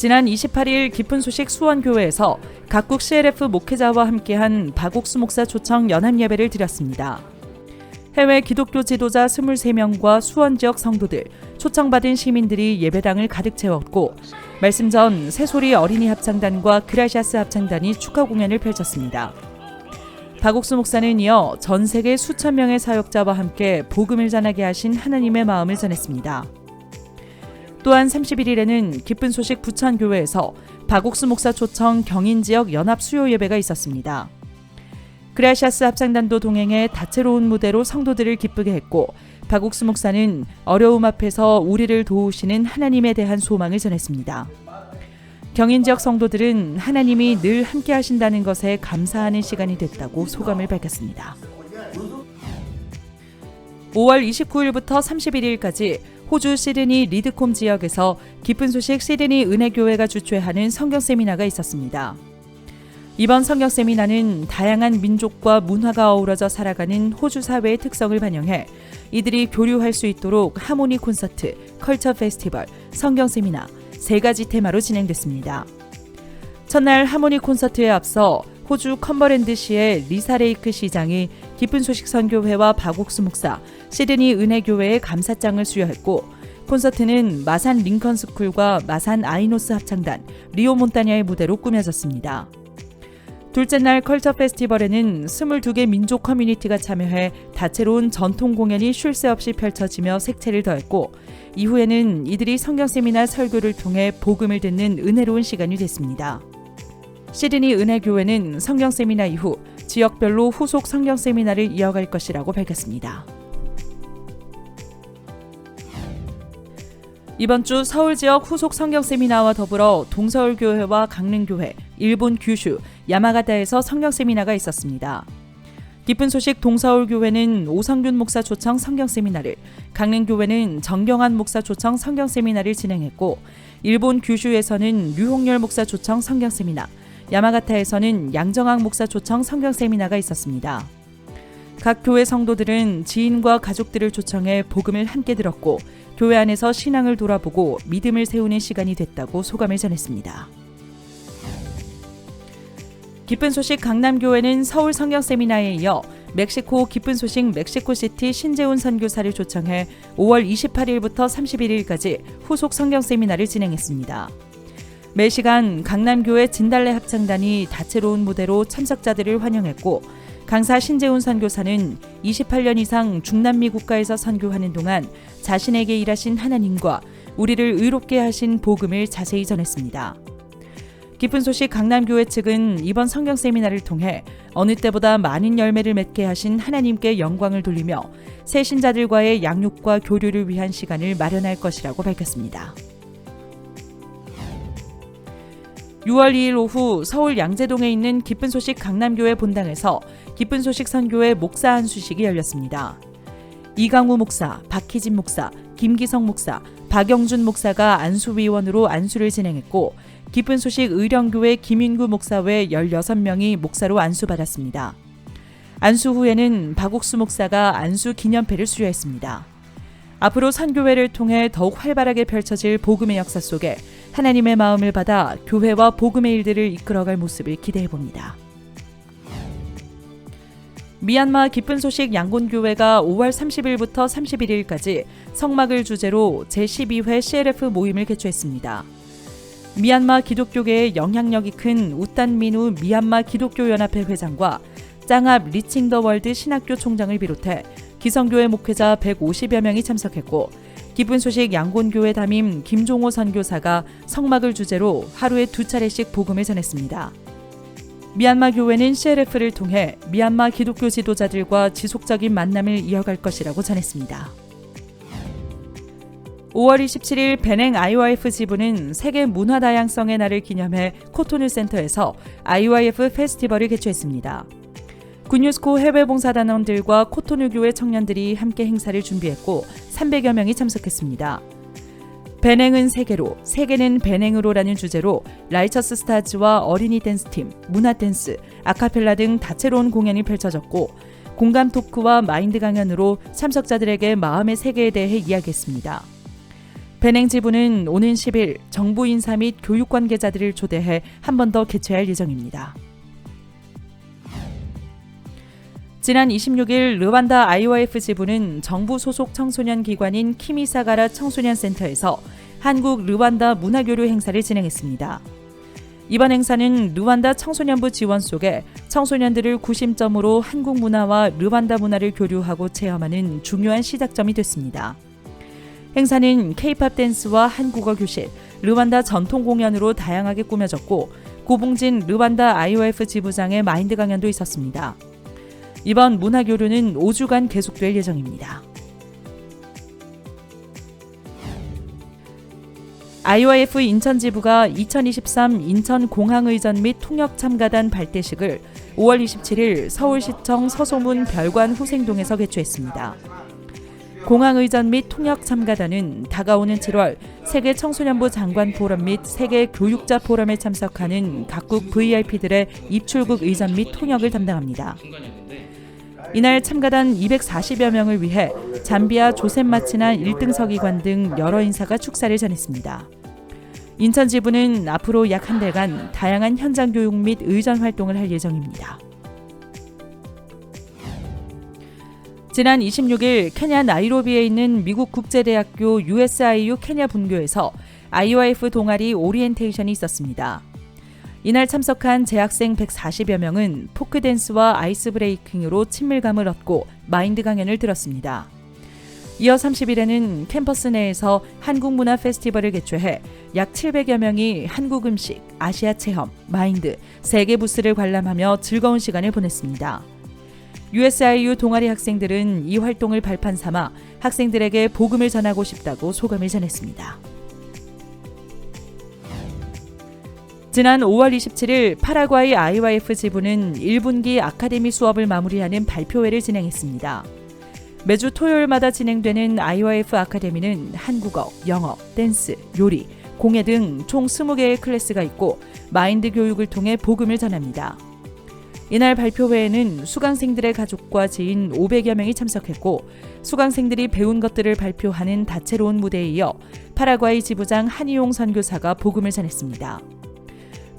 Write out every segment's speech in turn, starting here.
지난 28일 깊은 소식 수원교회에서 각국 CLF 목회자와 함께한 박옥수 목사 초청 연합예배를 드렸습니다. 해외 기독교 지도자 23명과 수원 지역 성도들, 초청받은 시민들이 예배당을 가득 채웠고 말씀 전 새소리 어린이 합창단과 그라시아스 합창단이 축하 공연을 펼쳤습니다. 박옥수 목사는 이어 전 세계 수천 명의 사역자와 함께 복음을 전하게 하신 하나님의 마음을 전했습니다. 또한 31일에는 기쁜 소식 부천교회에서 박옥수 목사 초청 경인지역 연합 수요 예배가 있었습니다. 그라시아스 합창단도 동행해 다채로운 무대로 성도들을 기쁘게 했고 박옥수 목사는 어려움 앞에서 우리를 도우시는 하나님에 대한 소망을 전했습니다. 경인지역 성도들은 하나님이 늘 함께 하신다는 것에 감사하는 시간이 됐다고 소감을 밝혔습니다. 5월 29일부터 31일까지 호주 시드니 리드콤 지역에서 기쁜 소식 시드니 은혜교회가 주최하는 성경 세미나가 있었습니다. 이번 성경 세미나는 다양한 민족과 문화가 어우러져 살아가는 호주 사회의 특성을 반영해 이들이 교류할 수 있도록 하모니 콘서트, 컬처 페스티벌, 성경 세미나 3가지 테마로 진행됐습니다. 첫날 하모니 콘서트에 앞서 호주 컴버랜드시의 리사 레이크 시장이 기쁜 소식 선교회와 박옥수 목사, 시드니 은혜교회의 감사장을 수여했고 콘서트는 마산 링컨스쿨과 마산 아이노스 합창단, 리오 몬타냐의 무대로 꾸며졌습니다. 둘째 날 컬처 페스티벌에는 22개 민족 커뮤니티가 참여해 다채로운 전통 공연이 쉴 새 없이 펼쳐지며 색채를 더했고 이후에는 이들이 성경 세미나 설교를 통해 복음을 듣는 은혜로운 시간이 됐습니다. 시드니 은혜교회는 성경 세미나 이후 지역별로 후속 성경 세미나를 이어갈 것이라고 밝혔습니다. 이번 주 서울 지역 후속 성경 세미나와 더불어 동서울교회와 강릉교회, 일본 규슈, 야마가타에서 성경 세미나가 있었습니다. 기쁜 소식 동서울교회는 오성균 목사 초청 성경 세미나를, 강릉교회는 정경환 목사 초청 성경 세미나를 진행했고 일본 규슈에서는 류홍열 목사 초청 성경 세미나, 야마가타에서는 양정학 목사 초청 성경 세미나가 있었습니다. 각 교회 성도들은 지인과 가족들을 초청해 복음을 함께 들었고 교회 안에서 신앙을 돌아보고 믿음을 세우는 시간이 됐다고 소감을 전했습니다. 기쁜 소식 강남교회는 서울 성경 세미나에 이어 멕시코 기쁜 소식 멕시코시티 신재훈 선교사를 초청해 5월 28일부터 31일까지 후속 성경 세미나를 진행했습니다. 매시간 강남교회 진달래 합창단이 다채로운 무대로 참석자들을 환영했고 강사 신재훈 선교사는 28년 이상 중남미 국가에서 선교하는 동안 자신에게 일하신 하나님과 우리를 의롭게 하신 복음을 자세히 전했습니다. 기쁜 소식 강남교회 측은 이번 성경 세미나를 통해 어느 때보다 많은 열매를 맺게 하신 하나님께 영광을 돌리며 새 신자들과의 양육과 교류를 위한 시간을 마련할 것이라고 밝혔습니다. 6월 2일 오후 서울 양재동에 있는 기쁜 소식 강남교회 본당에서 기쁜 소식 선교회 목사 안수식이 열렸습니다. 이강우 목사, 박희진 목사, 김기성 목사, 박영준 목사가 안수위원으로 안수를 진행했고 기쁜 소식 의령교회 김인구 목사 외 16명이 목사로 안수받았습니다. 안수 후에는 박옥수 목사가 안수 기념패를 수여했습니다. 앞으로 선교회를 통해 더욱 활발하게 펼쳐질 복음의 역사 속에 하나님의 마음을 받아 교회와 복음의 일들을 이끌어갈 모습을 기대해봅니다. 미얀마 기쁜 소식 양곤교회가 5월 30일부터 31일까지 성막을 주제로 제12회 CLF 모임을 개최했습니다. 미얀마 기독교계의 영향력이 큰 우딴민우 미얀마 기독교연합회 회장과 짱압 리칭더월드 신학교 총장을 비롯해 기성교회 목회자 150여 명이 참석했고 기쁜 소식 양곤교회 담임 김종호 선교사가 성막을 주제로 하루에 2차례씩 복음을 전했습니다. 미얀마 교회는 CLF를 통해 미얀마 기독교 지도자들과 지속적인 만남을 이어갈 것이라고 전했습니다. 5월 27일 베냉 IYF 지부는 세계 문화 다양성의 날을 기념해 코토누 센터에서 IYF 페스티벌을 개최했습니다. 군유스코 해외 봉사단원들과 코토누 교회 청년들이 함께 행사를 준비했고 300여 명이 참석했습니다. 베냉은 세계로, 세계는 베냉으로라는 주제로 라이처스 스타즈와 어린이 댄스팀, 문화 댄스, 아카펠라 등 다채로운 공연이 펼쳐졌고 공감 토크와 마인드 강연으로 참석자들에게 마음의 세계에 대해 이야기했습니다. 배냉지부는 오는 10일 정부 인사 및 교육 관계자들을 초대해 한 번 더 개최할 예정입니다. 지난 26일 르완다 IOF 지부는 정부 소속 청소년 기관인 키미사가라 청소년 센터에서 한국 르완다 문화교류 행사를 진행했습니다. 이번 행사는 르완다 청소년부 지원 속에 청소년들을 구심점으로 한국 문화와 르완다 문화를 교류하고 체험하는 중요한 시작점이 됐습니다. 행사는 K-팝 댄스와 한국어 교실, 르완다 전통 공연으로 다양하게 꾸며졌고 고봉진 르완다 IOF 지부장의 마인드 강연도 있었습니다. 이번 문화교류는 5주간 계속될 예정입니다. IOF 인천지부가 2023 인천공항의전 및 통역참가단 발대식을 5월 27일 서울시청 서소문 별관 후생동에서 개최했습니다. 공항의전 및 통역참가단은 다가오는 7월 세계 청소년부 장관 포럼 및 세계 교육자 포럼에 참석하는 각국 VIP들의 입출국 의전 및 통역을 담당합니다. 이날 참가단 240여 명을 위해 잠비아 조셉 마치나 1등 서기관 등 여러 인사가 축사를 전했습니다. 인천지부는 앞으로 약 한 달간 다양한 현장 교육 및 의전 활동을 할 예정입니다. 지난 26일 케냐 나이로비에 있는 미국 국제대학교 USIU 케냐 분교에서 IOF 동아리 오리엔테이션이 있었습니다. 이날 참석한 재학생 140여 명은 포크댄스와 아이스 브레이킹으로 친밀감을 얻고 마인드 강연을 들었습니다. 이어 30일에는 캠퍼스 내에서 한국문화 페스티벌을 개최해 약 700여 명이 한국 음식, 아시아 체험, 마인드, 세계 부스를 관람하며 즐거운 시간을 보냈습니다. USIU 동아리 학생들은 이 활동을 발판 삼아 학생들에게 복음을 전하고 싶다고 소감을 전했습니다. 지난 5월 27일 파라과이 IOF 지부는 1분기 아카데미 수업을 마무리하는 발표회를 진행했습니다. 매주 토요일마다 진행되는 IOF 아카데미는 한국어, 영어, 댄스, 요리, 공예 등 총 20개의 클래스가 있고 마인드 교육을 통해 복음을 전합니다. 이날 발표회에는 수강생들의 가족과 지인 500여 명이 참석했고 수강생들이 배운 것들을 발표하는 다채로운 무대에 이어 파라과이 지부장 한희용 선교사가 복음을 전했습니다.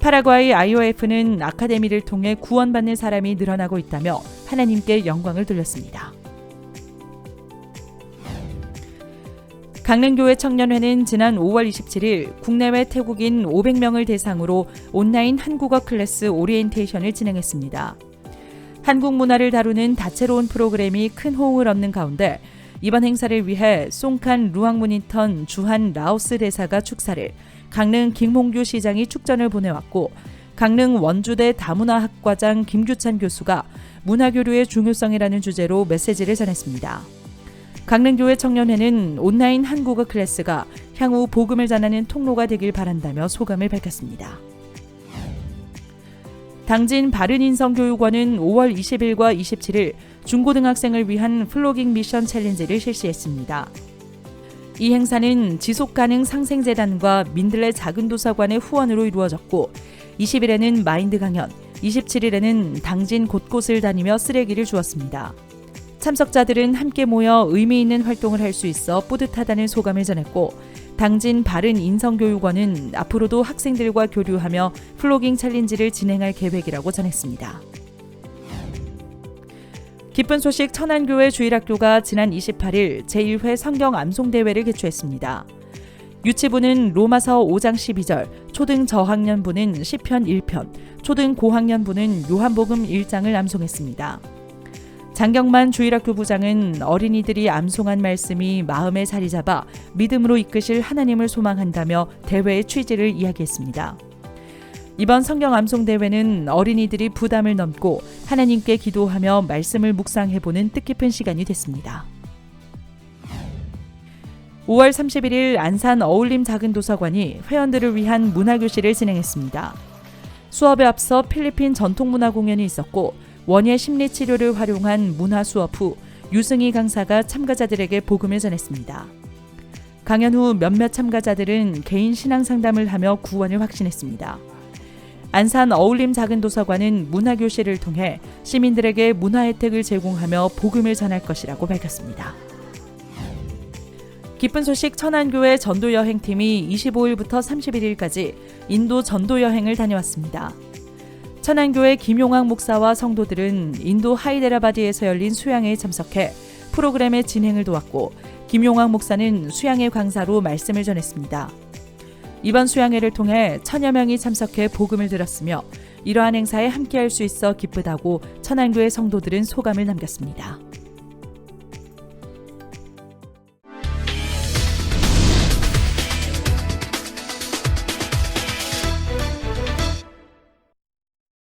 파라과이 IOF는 아카데미를 통해 구원받는 사람이 늘어나고 있다며 하나님께 영광을 돌렸습니다. 강릉교회 청년회는 지난 5월 27일 국내외 태국인 500명을 대상으로 온라인 한국어 클래스 오리엔테이션을 진행했습니다. 한국 문화를 다루는 다채로운 프로그램이 큰 호응을 얻는 가운데 이번 행사를 위해 송칸 루앙무니턴 주한 라오스 대사가 축사를, 강릉 김홍규 시장이 축전을 보내왔고 강릉 원주대 다문화학과장 김규찬 교수가 문화교류의 중요성이라는 주제로 메시지를 전했습니다. 강릉교회 청년회는 온라인 한국어 클래스가 향후 복음을 전하는 통로가 되길 바란다며 소감을 밝혔습니다. 당진 바른인성교육원은 5월 20일과 27일 중고등학생을 위한 플로깅 미션 챌린지를 실시했습니다. 이 행사는 지속가능 상생재단과 민들레 작은도서관의 후원으로 이루어졌고 20일에는 마인드 강연, 27일에는 당진 곳곳을 다니며 쓰레기를 주웠습니다. 참석자들은 함께 모여 의미 있는 활동을 할 수 있어 뿌듯하다는 소감을 전했고 당진 바른인성교육원은 앞으로도 학생들과 교류하며 플로깅 챌린지를 진행할 계획이라고 전했습니다. 기쁜 소식 천안교회 주일학교가 지난 28일 제1회 성경 암송대회를 개최했습니다. 유치부는 로마서 5장 12절, 초등 저학년부는 시편 1편, 초등 고학년부는 요한복음 1장을 암송했습니다. 장경만 주일학교 부장은 어린이들이 암송한 말씀이 마음에 자리 잡아 믿음으로 이끄실 하나님을 소망한다며 대회의 취지를 이야기했습니다. 이번 성경 암송 대회는 어린이들이 부담을 넘고 하나님께 기도하며 말씀을 묵상해보는 뜻깊은 시간이 됐습니다. 5월 31일 안산 어울림 작은도서관이 회원들을 위한 문화교실을 진행했습니다. 수업에 앞서 필리핀 전통문화 공연이 있었고 원예 심리치료를 활용한 문화 수업 후 유승희 강사가 참가자들에게 복음을 전했습니다. 강연 후 몇몇 참가자들은 개인 신앙 상담을 하며 구원을 확신했습니다. 안산 어울림 작은도서관은 문화교실을 통해 시민들에게 문화 혜택을 제공하며 복음을 전할 것이라고 밝혔습니다. 기쁜 소식 천안교회 전도여행팀이 25일부터 31일까지 인도 전도여행을 다녀왔습니다. 천안교회 김용학 목사와 성도들은 인도 하이데라바드에서 열린 수양회에 참석해 프로그램의 진행을 도왔고 김용학 목사는 수양회 강사로 말씀을 전했습니다. 이번 수양회를 통해 1000여 명이 참석해 복음을 들었으며 이러한 행사에 함께할 수 있어 기쁘다고 천안교회 성도들은 소감을 남겼습니다.